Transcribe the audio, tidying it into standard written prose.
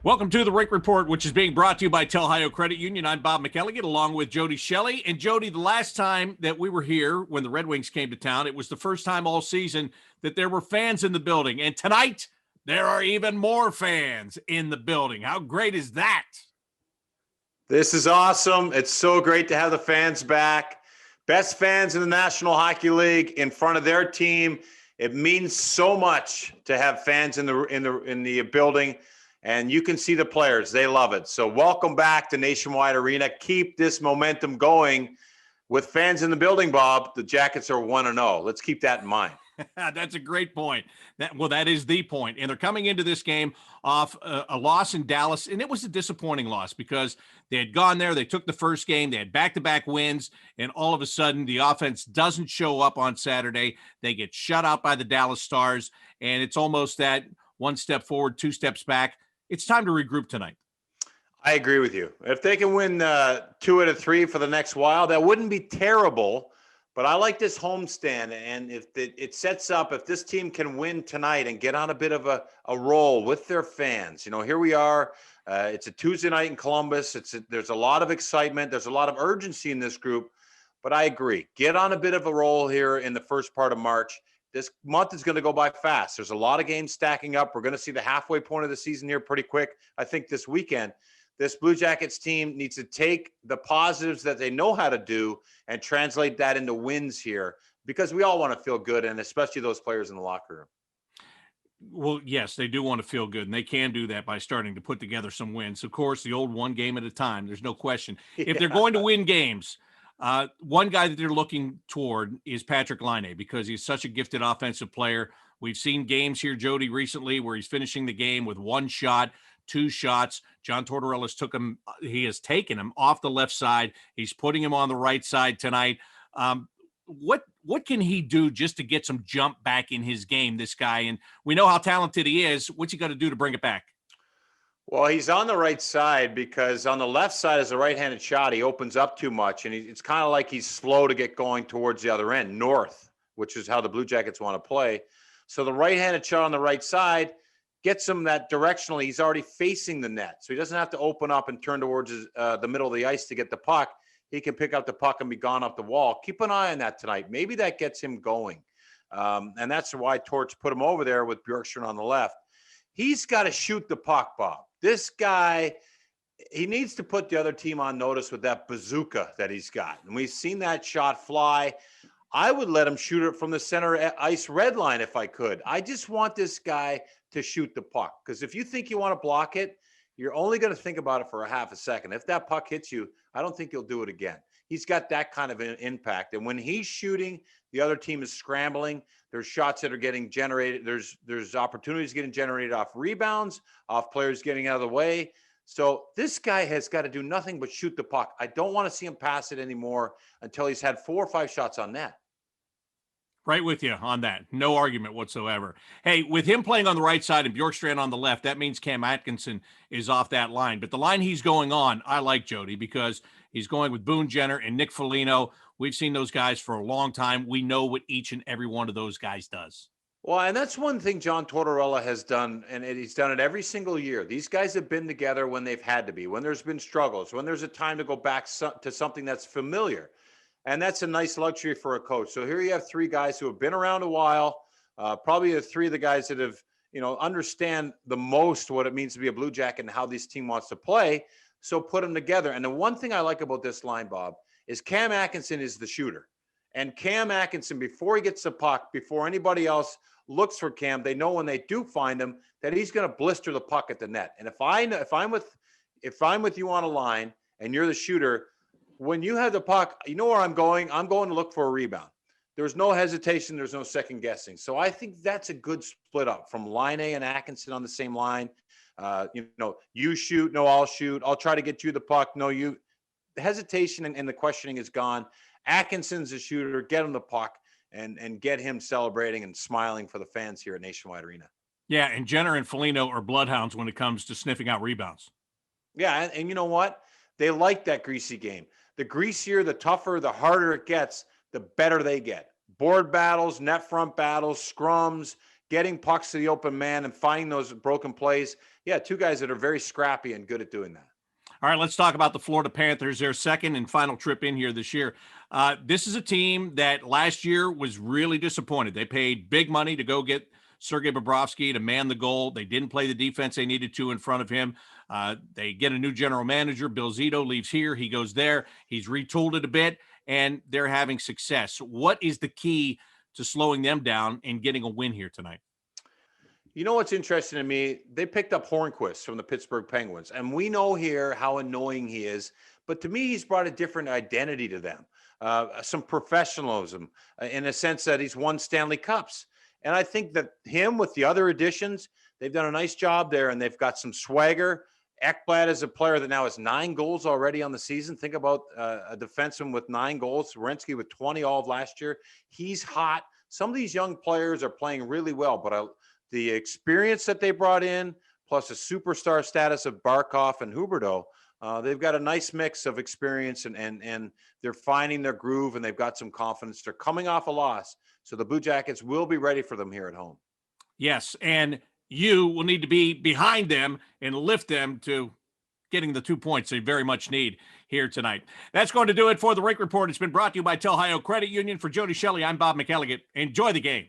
Welcome to the Rink Report, which is being brought to you by Ohio Credit Union. I'm Bob McElligott, along with Jody Shelley. And Jody, the last time that we were here when the Red Wings came to town, it was the first time all season that there were fans in the building. And tonight, there are even more fans in the building. How great is that? This is awesome. It's so great to have the fans back. Best fans in the National Hockey League in front of their team. It means so much to have fans in the building. And you can see the players. They love it. So welcome back to Nationwide Arena. Keep this momentum going with fans in the building, Bob. The Jackets are 1-0. Let's keep that in mind. That's a great point. That is the point. And they're coming into this game off a loss in Dallas, and it was a disappointing loss because they had gone there. They took the first game. They had back-to-back wins, and all of a sudden the offense doesn't show up on Saturday. They get shut out by the Dallas Stars, and it's almost that one step forward, two steps back. It's time to regroup tonight. I agree with you. If they can win 2 out of 3 for the next while, that wouldn't be terrible. But I like this homestand, and if it sets up, if this team can win tonight and get on a bit of a roll with their fans, here we are. It's a Tuesday night in Columbus. There's a lot of excitement. There's a lot of urgency in this group. But I agree. Get on a bit of a roll here in the first part of March. This month is going to go by fast. There's a lot of games stacking up. We're going to see the halfway point of the season here pretty quick. I think this weekend, this Blue Jackets team needs to take the positives that they know how to do and translate that into wins here, because we all want to feel good, and especially those players in the locker room. Well, yes, they do want to feel good, and they can do that by starting to put together some wins. Of course, the old one game at a time, there's no question. If they're going to win games, one guy that they're looking toward is Patrik Laine, because he's such a gifted offensive player. We've seen games here, Jody, recently where he's finishing the game with one shot, two shots. John Tortorella has taken him off the left side. He's putting him on the right side tonight. What can he do just to get some jump back in his game, this guy? And we know how talented he is. What's he got to do to bring it back? Well, he's on the right side because on the left side is a right-handed shot. He opens up too much, and it's kind of like he's slow to get going towards the other end, north, which is how the Blue Jackets want to play. So the right-handed shot on the right side gets him that directionally. He's already facing the net, so he doesn't have to open up and turn towards the middle of the ice to get the puck. He can pick up the puck and be gone off the wall. Keep an eye on that tonight. Maybe that gets him going, and that's why Torch put him over there with Bjorkstrand on the left. He's got to shoot the puck, Bob. This guy, he needs to put the other team on notice with that bazooka that he's got. And we've seen that shot fly. I would let him shoot it from the center ice red line if I could. I just want this guy to shoot the puck, because if you think you want to block it, you're only going to think about it for a half a second. If that puck hits you, I don't think he'll do it again. He's got that kind of an impact. And when he's shooting, the other team is scrambling. There's shots that are getting generated. There's opportunities getting generated off rebounds, off players getting out of the way. So this guy has got to do nothing but shoot the puck. I don't want to see him pass it anymore until he's had 4 or 5 shots on net. Right with you on that. No argument whatsoever. Hey, with him playing on the right side and Bjorkstrand on the left, that means Cam Atkinson is off that line. But the line he's going on, I like, Jody, because he's going with Boone Jenner and Nick Foligno. We've seen those guys for a long time. We know what each and every one of those guys does. Well, and that's one thing John Tortorella has done, and he's done it every single year. These guys have been together when they've had to be, when there's been struggles, when there's a time to go back to something that's familiar. And that's a nice luxury for a coach. So here you have 3 guys who have been around a while, probably the 3 of the guys that have, understand the most what it means to be a Blue Jacket and how this team wants to play. So put them together. And the one thing I like about this line, Bob, is Cam Atkinson is the shooter. And Cam Atkinson, before he gets the puck, before anybody else looks for Cam, they know when they do find him that he's going to blister the puck at the net. And if I'm with you on a line and you're the shooter, when you have the puck, you know where I'm going. I'm going to look for a rebound. There's no hesitation. There's no second guessing. So I think that's a good split up from Laine and Atkinson on the same line. You shoot, no, I'll shoot. I'll try to get you the puck. No, you. The hesitation and the questioning is gone. Atkinson's a shooter. Get him the puck and get him celebrating and smiling for the fans here at Nationwide Arena. Yeah, and Jenner and Foligno are bloodhounds when it comes to sniffing out rebounds. Yeah, and you know what? They like that greasy game. The greasier, the tougher, the harder it gets, the better they get. Board battles, net front battles, scrums, getting pucks to the open man and finding those broken plays. Yeah, two guys that are very scrappy and good at doing that. All right, let's talk about the Florida Panthers, their second and final trip in here this year. This is a team that last year was really disappointed. They paid big money to go get Sergei Bobrovsky to man the goal. They didn't play the defense they needed to in front of him. They get a new general manager. Bill Zito leaves here. He goes there. He's retooled it a bit, and they're having success. What is the key to slowing them down and getting a win here tonight? You know what's interesting to me? They picked up Hornquist from the Pittsburgh Penguins, and we know here how annoying he is. But to me, he's brought a different identity to them, some professionalism in a sense that he's won Stanley Cups. And I think that him with the other additions, they've done a nice job there, and they've got some swagger. Ekblad is a player that now has 9 goals already on the season. Think about a defenseman with 9 goals. Werenski with 20 all of last year. He's hot. Some of these young players are playing really well, but the experience that they brought in, plus the superstar status of Barkov and Huberdeau, they've got a nice mix of experience and they're finding their groove and they've got some confidence. They're coming off a loss, so the Blue Jackets will be ready for them here at home. Yes, and you will need to be behind them and lift them to getting the 2 points they very much need here tonight. That's going to do it for the Rink Report. It's been brought to you by Ohio Credit Union. For Jody Shelley, I'm Bob McElligott. Enjoy the game.